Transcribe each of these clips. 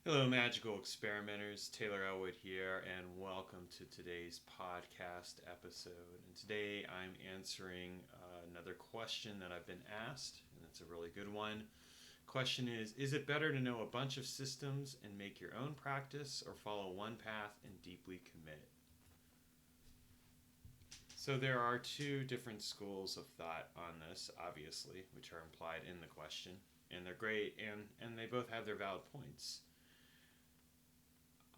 Hello, magical experimenters. Taylor Elwood here, and welcome to today's podcast episode. And today I'm answering another question that I've been asked, and it's a really good one. Question is it better to know a bunch of systems and make your own practice, or follow one path and deeply commit? So there are two different schools of thought on this, obviously, which are implied in the question, and they're great, and they both have their valid points.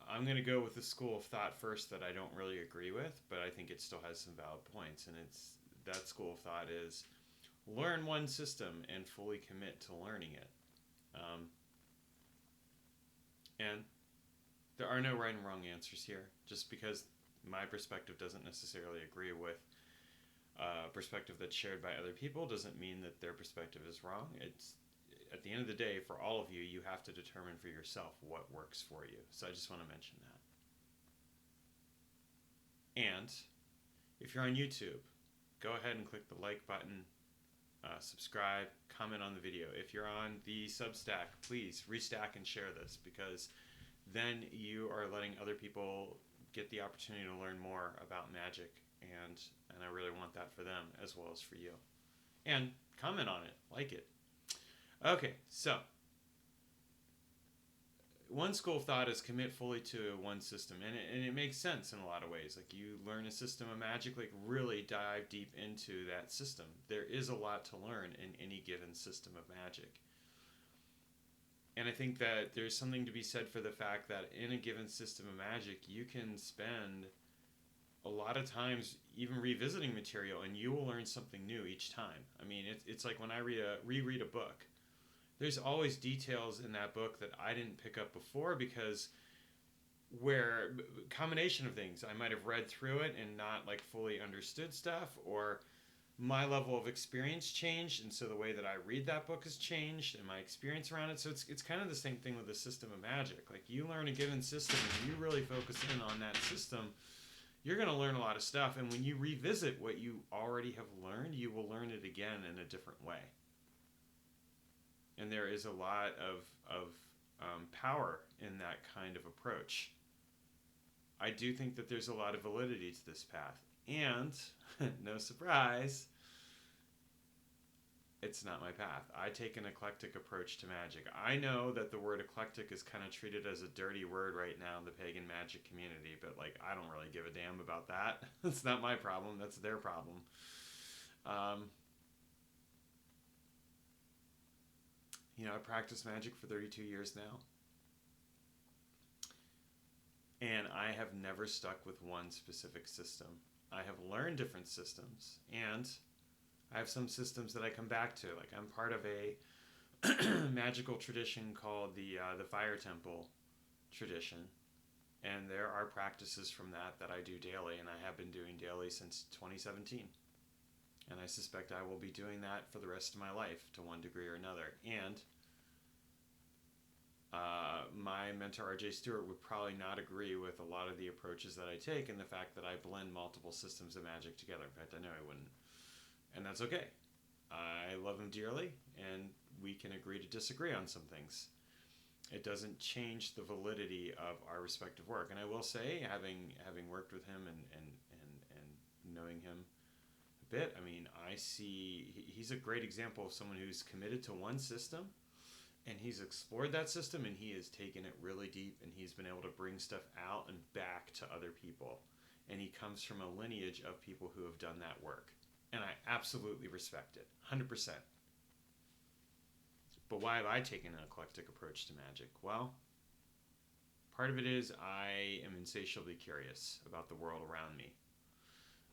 I'm going to go with the school of thought first that I don't really agree with, but I think it still has some valid points. And it's that school of thought is learn one system and fully commit to learning it. Um, and there are no right and wrong answers here. Just because my perspective doesn't necessarily agree with a perspective that's shared by other people doesn't mean that their perspective is wrong. It's at the end of the day, for all of you, you have to determine for yourself what works for you. So I just want to mention that. And if you're on YouTube, go ahead and click the like button, subscribe, comment on the video. If you're on the Substack, please restack and share this, because then you are letting other people get the opportunity to learn more about magic, and I really want that for them as well as for you. And comment on it, like it. Okay, so one school of thought is commit fully to one system, and it makes sense in a lot of ways. Like, you learn a system of magic, like really dive deep into that system. There is a lot to learn in any given system of magic. And I think that there's something to be said for the fact that in a given system of magic, you can spend a lot of times even revisiting material, and you will learn something new each time. I mean, it's like when I reread a book, there's always details in that book that I didn't pick up before, because where combination of things, I might have read through it and not like fully understood stuff, or my level of experience changed, and so the way that I read that book has changed, and my experience around it. So it's kind of the same thing with the system of magic. Like, you learn a given system and you really focus in on that system, you're going to learn a lot of stuff, and when you revisit what you already have learned, you will learn it again in a different way. And there is a lot of power in that kind of approach. I do think that there's a lot of validity to this path. And, no surprise, it's not my path. I take an eclectic approach to magic. I know that the word eclectic is kind of treated as a dirty word right now in the pagan magic community, but like, I don't really give a damn about that. It's not my problem. That's their problem. I practice magic for 32 years now, and I have never stuck with one specific system. I have learned different systems, and I have some systems that I come back to. Like, I'm part of a magical tradition called the Fire Temple tradition, and there are practices from that I do daily, and I have been doing daily since 2017. And I suspect I will be doing that for the rest of my life to one degree or another. And my mentor, R.J. Stewart, would probably not agree with a lot of the approaches that I take, and the fact that I blend multiple systems of magic together. In fact, I know he wouldn't. And that's okay. I love him dearly, and we can agree to disagree on some things. It doesn't change the validity of our respective work. And I will say, having worked with him and knowing him a bit, I mean, I see he's a great example of someone who's committed to one system, and he's explored that system, and he has taken it really deep, and he's been able to bring stuff out and back to other people. And he comes from a lineage of people who have done that work. And I absolutely respect it, 100%. But why have I taken an eclectic approach to magic? Well, part of it is I am insatiably curious about the world around me.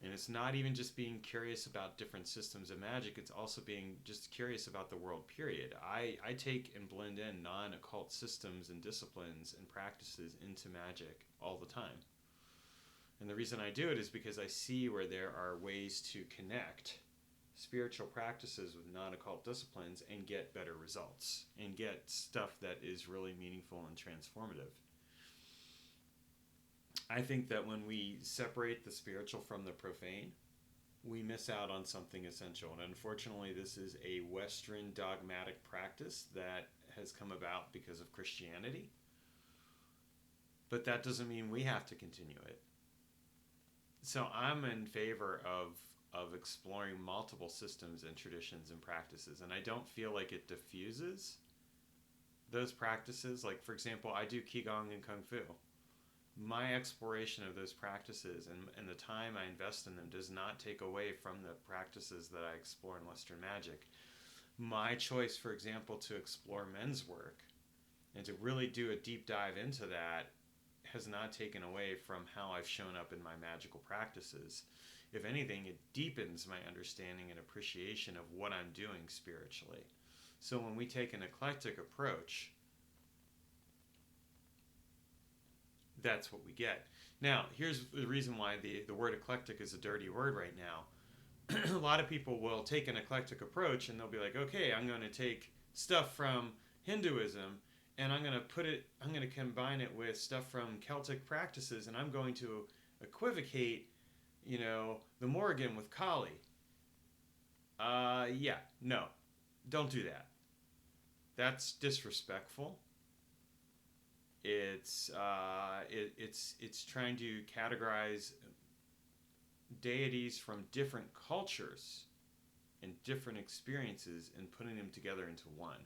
And it's not even just being curious about different systems of magic, it's also being just curious about the world, period. I take and blend in non-occult systems and disciplines and practices into magic all the time. And the reason I do it is because I see where there are ways to connect spiritual practices with non-occult disciplines and get better results and get stuff that is really meaningful and transformative. I think that when we separate the spiritual from the profane, we miss out on something essential. And unfortunately, this is a Western dogmatic practice that has come about because of Christianity. but that doesn't mean we have to continue it. So I'm in favor of exploring multiple systems and traditions and practices, and I don't feel like it diffuses those practices. Like, for example, I do Qigong and Kung Fu. My exploration of those practices and the time I invest in them does not take away from the practices that I explore in Western magic. My choice, for example, to explore men's work and to really do a deep dive into that has not taken away from how I've shown up in my magical practices. If anything, it deepens my understanding and appreciation of what I'm doing spiritually. So when we take an eclectic approach, that's what we get. Now, here's the reason why the word eclectic is a dirty word right now. A lot of people will take an eclectic approach and they'll be like, okay, I'm going to take stuff from Hinduism and I'm going to combine it with stuff from Celtic practices, and I'm going to equivocate, the Morrigan with Kali. Yeah, no, don't do that. That's disrespectful. It's trying to categorize deities from different cultures and different experiences and putting them together into one.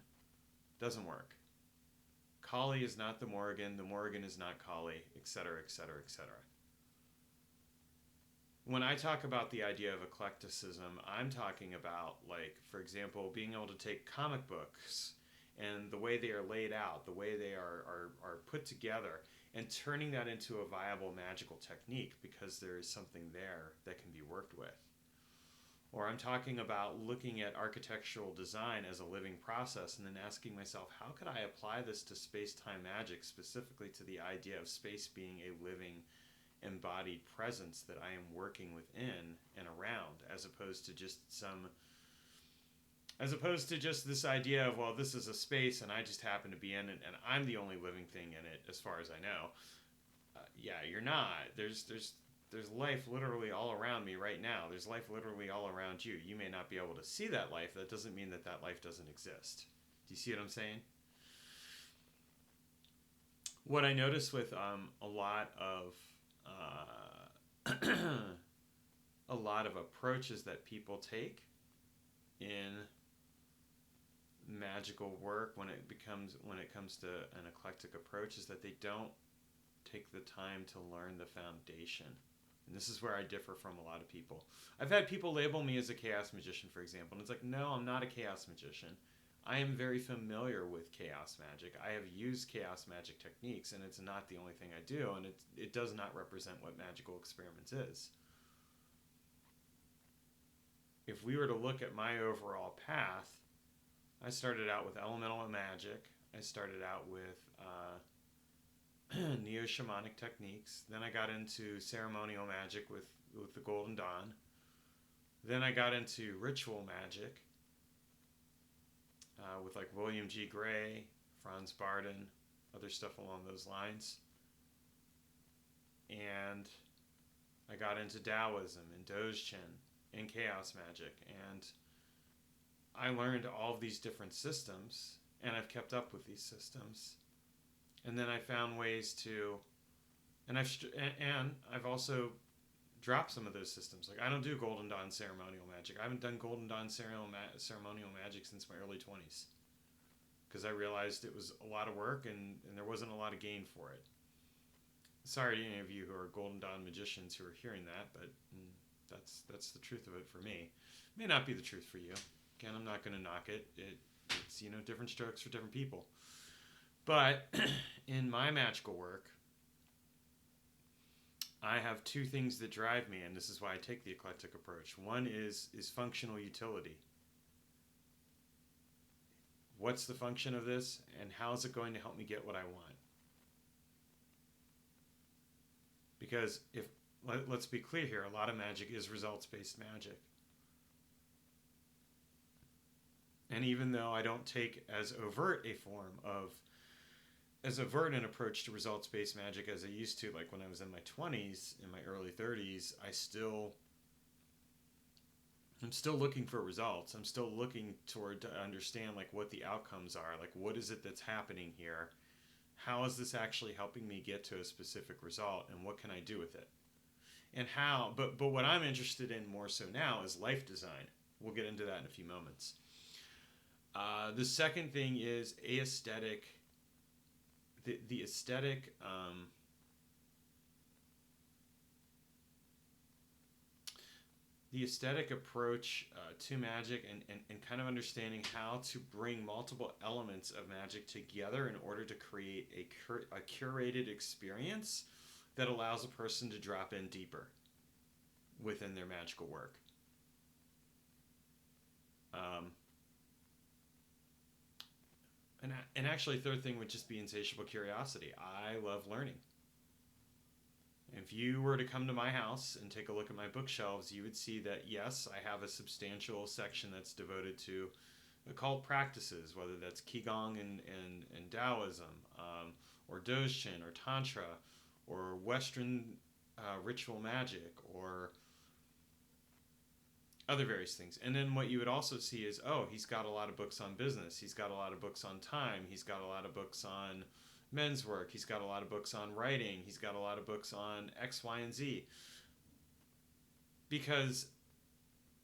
Doesn't work. Kali is not the Morrigan is not Kali, etc., etc., etc. When I talk about the idea of eclecticism, I'm talking about, like, for example, being able to take comic books and the way they are laid out, the way they are put together, and turning that into a viable magical technique because there is something there that can be worked with. Or I'm talking about looking at architectural design as a living process and then asking myself, how could I apply this to space-time magic, specifically to the idea of space being a living, embodied presence that I am working within and around, as opposed to just this idea of, well, this is a space and I just happen to be in it and I'm the only living thing in it as far as I know. Yeah, you're not. There's life literally all around me right now. There's life literally all around you. You may not be able to see that life. That doesn't mean that life doesn't exist. Do you see what I'm saying? What I notice with a lot of approaches that people take in magical work when it comes to an eclectic approach is that they don't take the time to learn the foundation. And this is where I differ from a lot of people. I've had people label me as a chaos magician, for example, and it's like, no, I'm not a chaos magician. I am very familiar with chaos magic. I have used chaos magic techniques, and it's not the only thing I do, and it does not represent what magical experiments is. If we were to look at my overall path, I started out with elemental magic. I started out with neo-shamanic techniques. Then I got into ceremonial magic with the Golden Dawn. Then I got into ritual magic with like William G. Gray, Franz Barden, other stuff along those lines. And I got into Taoism and Dojin and chaos magic. And I learned all of these different systems, and I've kept up with these systems. And then I found ways to, and I've also dropped some of those systems. Like, I don't do Golden Dawn ceremonial magic. I haven't done Golden Dawn ceremonial magic since my early 20s because I realized it was a lot of work and there wasn't a lot of gain for it. Sorry to any of you who are Golden Dawn magicians who are hearing that, but that's the truth of it for me. It may not be the truth for you. Again, I'm not going to knock it. It's different strokes for different people. But in my magical work, I have two things that drive me, and this is why I take the eclectic approach. One is functional utility. What's the function of this, and how is it going to help me get what I want? Because let's be clear here, a lot of magic is results-based magic. And even though I don't take as overt an approach to results-based magic as I used to, like when I was in my 20s, in my early 30s, I'm still looking for results. I'm still looking to understand like what the outcomes are, like what is it that's happening here? how is this actually helping me get to a specific result, and what can I do with it? And how, but what I'm interested in more so now is life design. We'll get into that in a few moments. The second thing is aesthetic. The aesthetic. The aesthetic approach to magic, and kind of understanding how to bring multiple elements of magic together in order to create a curated experience that allows a person to drop in deeper within their magical work. And actually, third thing would just be insatiable curiosity. I love learning. If you were to come to my house and take a look at my bookshelves, you would see that, yes, I have a substantial section that's devoted to occult practices, whether that's Qigong and Taoism, or Dojin, or Tantra, or Western ritual magic, or other various things. And then what you would also see is, oh, he's got a lot of books on business. He's got a lot of books on time. He's got a lot of books on men's work. He's got a lot of books on writing. He's got a lot of books on X, Y, and Z. Because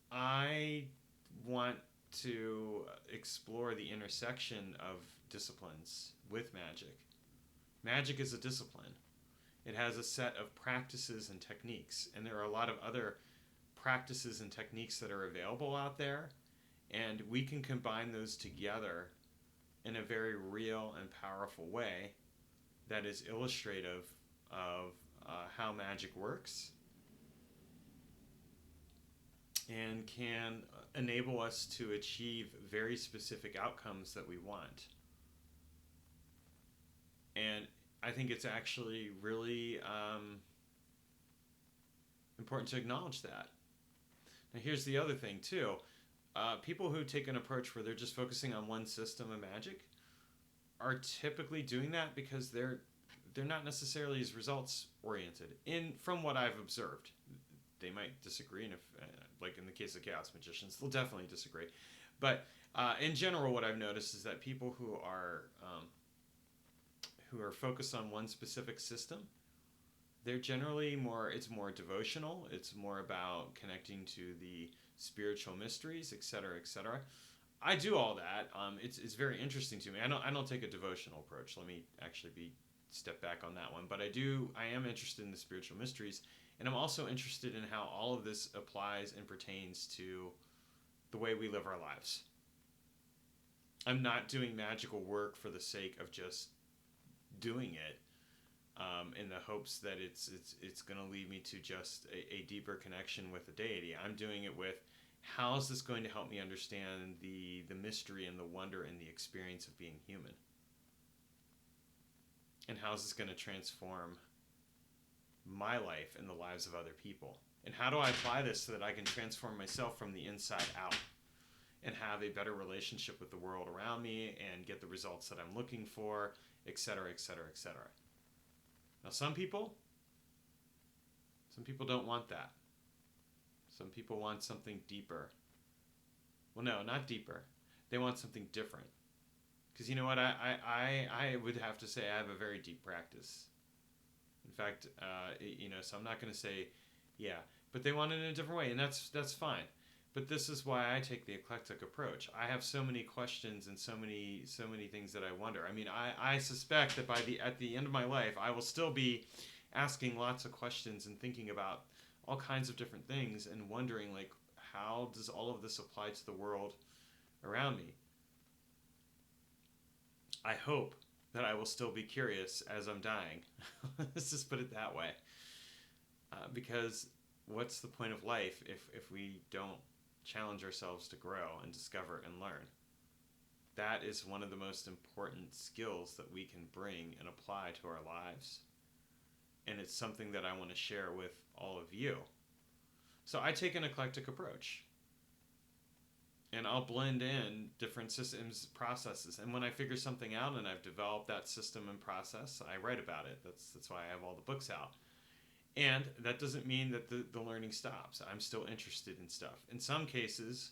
I want to explore the intersection of disciplines with magic. Magic is a discipline. It has a set of practices and techniques, and there are a lot of other practices and techniques that are available out there, and we can combine those together in a very real and powerful way that is illustrative of how magic works and can enable us to achieve very specific outcomes that we want. And I think it's actually really important to acknowledge that. Now, here's the other thing, too. People who take an approach where they're just focusing on one system of magic are typically doing that because they're not necessarily as results oriented. From what I've observed, they might disagree, and if like in the case of chaos magicians, they'll definitely disagree. But in general, what I've noticed is that people who are focused on one specific system, they're generally it's more devotional. It's more about connecting to the spiritual mysteries, etc., etc. I do all that. It's very interesting to me. I don't take a devotional approach. Let me actually step back on that one. But I am interested in the spiritual mysteries, and I'm also interested in how all of this applies and pertains to the way we live our lives. I'm not doing magical work for the sake of just doing it, in the hopes that it's going to lead me to just a deeper connection with the deity. I'm doing it with, how is this going to help me understand the mystery and the wonder and the experience of being human? And how is this going to transform my life and the lives of other people? And how do I apply this so that I can transform myself from the inside out and have a better relationship with the world around me and get the results that I'm looking for, etc., etc., etc. Now, some people don't want that. Some people want something deeper. Well, no, not deeper. They want something different. Because you know what? I would have to say I have a very deep practice. In fact, so I'm not going to say, yeah, but they want it in a different way, and that's fine. But this is why I take the eclectic approach. I have so many questions and so many things that I wonder. I mean, I suspect that at the end of my life, I will still be asking lots of questions and thinking about all kinds of different things and wondering, like, how does all of this apply to the world around me? I hope that I will still be curious as I'm dying. Let's just put it that way. Because what's the point of life if we don't challenge ourselves to grow and discover and learn? That is one of the most important skills that we can bring and apply to our lives. And it's something that I want to share with all of you. So I take an eclectic approach. And I'll blend in different systems, processes. And when I figure something out and I've developed that system and process, I write about it. That's why I have all the books out. And that doesn't mean that the learning stops. I'm still interested in stuff. In some cases,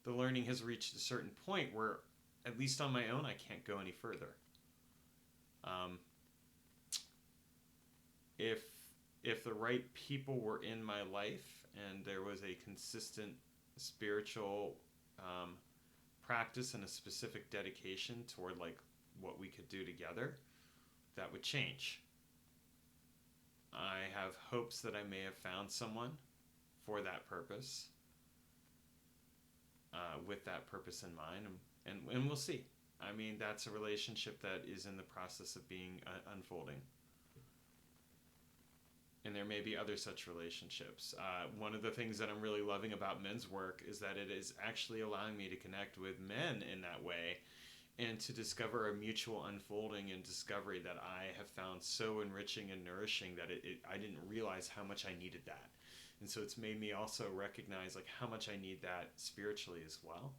the learning has reached a certain point where, at least on my own, I can't go any further. Um, if if the right people were in my life and there was a consistent spiritual practice and a specific dedication toward like what we could do together, that would change. I have hopes that I may have found someone for that purpose, with that purpose in mind, and we'll see. I mean, that's a relationship that is in the process of being unfolding. And there may be other such relationships. One of the things that I'm really loving about men's work is that it is actually allowing me to connect with men in that way and to discover a mutual unfolding and discovery that I have found so enriching and nourishing that I didn't realize how much I needed that. And so it's made me also recognize like how much I need that spiritually as well.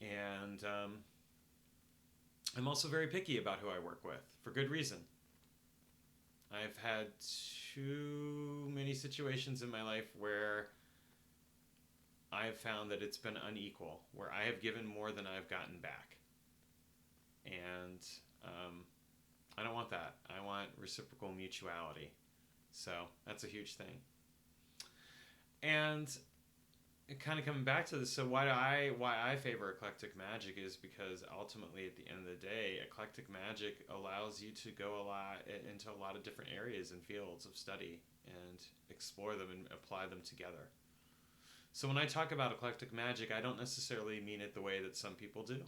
And I'm also very picky about who I work with for good reason. I've had too many situations in my life where I've found that it's been unequal, where I have given more than I've gotten back. And I don't want that. I want reciprocal mutuality. So that's a huge thing. And kind of coming back to this, so why I favor eclectic magic is because ultimately at the end of the day, eclectic magic allows you to go into a lot of different areas and fields of study and explore them and apply them together. So when I talk about eclectic magic, I don't necessarily mean it the way that some people do.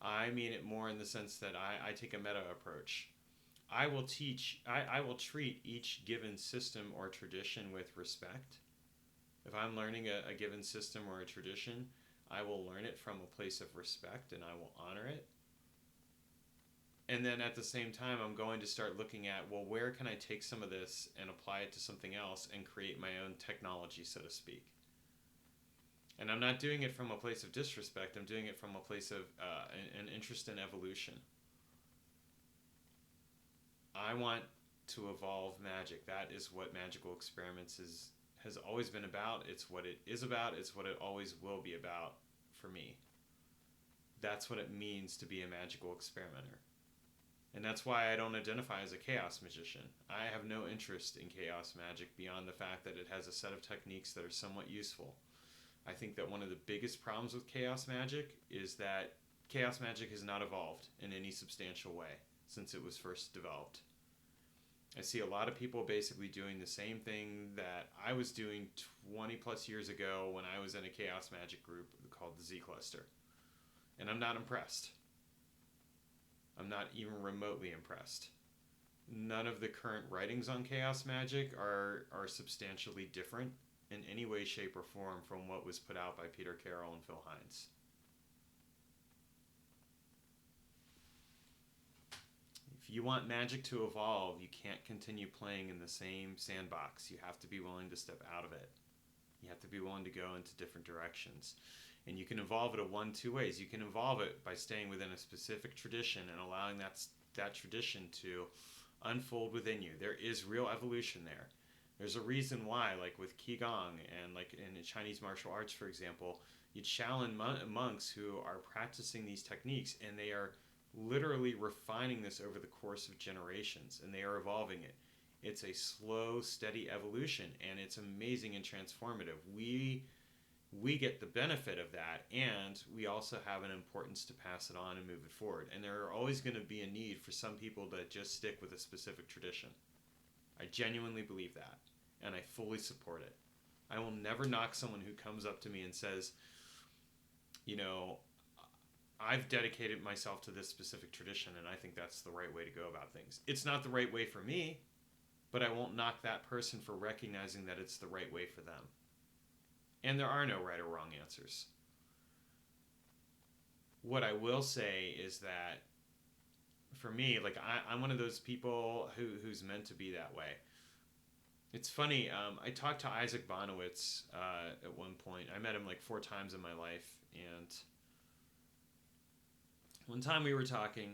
I mean it more in the sense that I take a meta approach. I will treat each given system or tradition with respect. If I'm learning a given system or a tradition, I will learn it from a place of respect and I will honor it. And then at the same time, I'm going to start looking at, well, where can I take some of this and apply it to something else and create my own technology, so to speak. And I'm not doing it from a place of disrespect. I'm doing it from a place of an interest in evolution. I want to evolve magic. That is what Magical Experiments has always been about. It's what it is about. It's what it always will be about for me. That's what it means to be a magical experimenter. And that's why I don't identify as a chaos magician. I have no interest in chaos magic beyond the fact that it has a set of techniques that are somewhat useful. I think that one of the biggest problems with chaos magic is that chaos magic has not evolved in any substantial way since it was first developed. I see a lot of people basically doing the same thing that I was doing 20 plus years ago when I was in a chaos magic group called the Z Cluster. And I'm not impressed. I'm not even remotely impressed. None of the current writings on chaos magic are substantially different in any way, shape, or form from what was put out by Peter Carroll and Phil Hines. If you want magic to evolve, you can't continue playing in the same sandbox. You have to be willing to step out of it. You have to be willing to go into different directions. And you can evolve it in two ways. You can evolve it by staying within a specific tradition and allowing that tradition to unfold within you. There is real evolution there. There's a reason why, like with Qigong and like in Chinese martial arts, for example, you challenge monks who are practicing these techniques and they are literally refining this over the course of generations and they are evolving it. It's a slow, steady evolution and it's amazing and transformative. We get the benefit of that, and we also have an importance to pass it on and move it forward. And there are always going to be a need for some people to just stick with a specific tradition. I genuinely believe that, and I fully support it. I will never knock someone who comes up to me and says, you know, I've dedicated myself to this specific tradition, and I think that's the right way to go about things. It's not the right way for me, but I won't knock that person for recognizing that it's the right way for them. And there are no right or wrong answers. What I will say is that for me, like I'm one of those people who's meant to be that way. It's funny, I talked to Isaac Bonowitz at one point. I met him like 4 times in my life. And one time we were talking,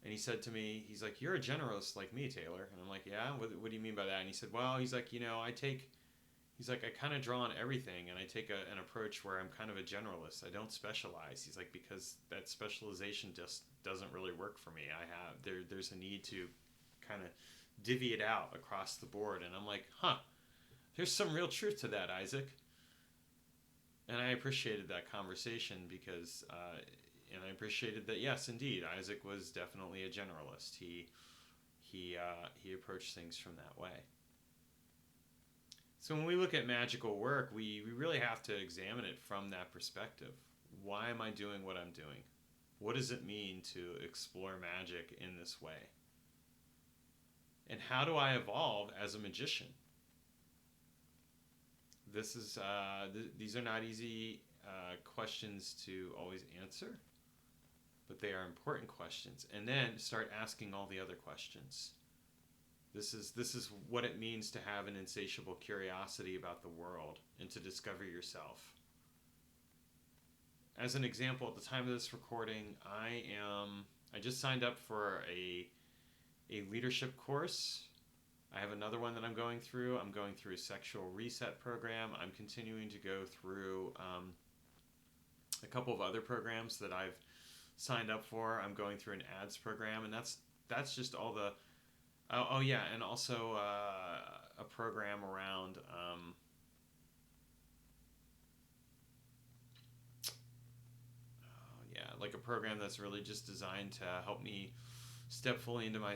and he said to me, he's like, "You're a generalist like me, Taylor." And I'm like, "Yeah, what do you mean by that?" And he said, "Well," he's like, He's like, I kind of draw on everything, and I take an approach where I'm kind of a generalist. I don't specialize. He's like, because that specialization just doesn't really work for me. There's a need to kind of divvy it out across the board. And I'm like, there's some real truth to that, Isaac. And I appreciated that conversation because, and I appreciated that, yes, indeed, Isaac was definitely a generalist. He approached things from that way. So when we look at magical work, we really have to examine it from that perspective. Why am I doing what I'm doing? What does it mean to explore magic in this way? And how do I evolve as a magician? These are not easy questions to always answer, but they are important questions. And then start asking all the other questions. This is what it means to have an insatiable curiosity about the world and to discover yourself. As an example, at the time of this recording, I just signed up for a leadership course. I have another one that I'm going through. I'm going through a sexual reset program. I'm continuing to go through a couple of other programs that I've signed up for. I'm going through an ads program, and that's just all the. Oh yeah, and also a program around like a program that's really just designed to help me step fully into my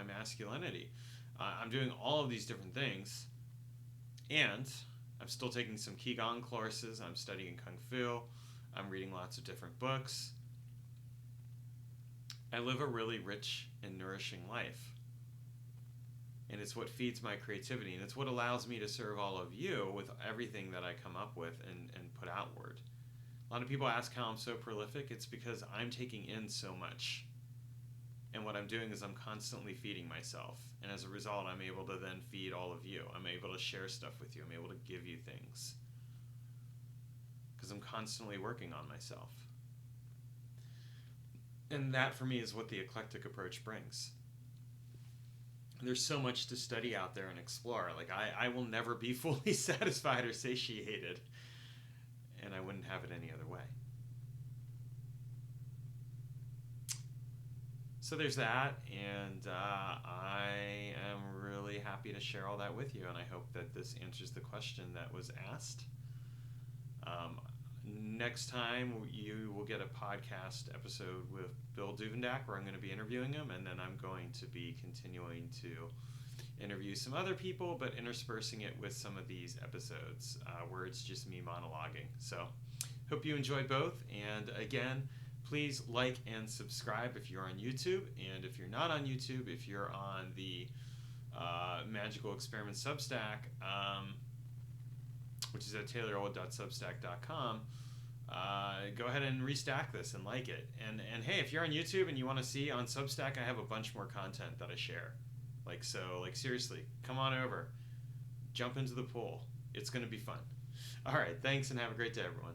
masculinity. I'm doing all of these different things, and I'm still taking some Qigong courses. I'm studying Kung Fu. I'm reading lots of different books. I live a really rich and nourishing life. And it's what feeds my creativity, and it's what allows me to serve all of you with everything that I come up with and put outward. A lot of people ask how I'm so prolific. It's because I'm taking in so much. And what I'm doing is I'm constantly feeding myself. And as a result, I'm able to then feed all of you. I'm able to share stuff with you. I'm able to give you things. Because I'm constantly working on myself. And that, for me, is what the eclectic approach brings. There's so much to study out there and explore. Like, I will never be fully satisfied or satiated. And I wouldn't have it any other way. So there's that, and I am really happy to share all that with you, and I hope that this answers the question that was asked. Next time, you will get a podcast episode with Bill Duvendak, where I'm going to be interviewing him, and then I'm going to be continuing to interview some other people, but interspersing it with some of these episodes where it's just me monologuing. So, hope you enjoy both, and again, please like and subscribe if you're on YouTube, and if you're not on YouTube, if you're on the Magical Experiment Substack, which is at taylorold.substack.com, go ahead and restack this and like it. And hey, if you're on YouTube and you want to see on Substack, I have a bunch more content that I share. Like seriously, come on over. Jump into the pool. It's going to be fun. All right, thanks and have a great day, everyone.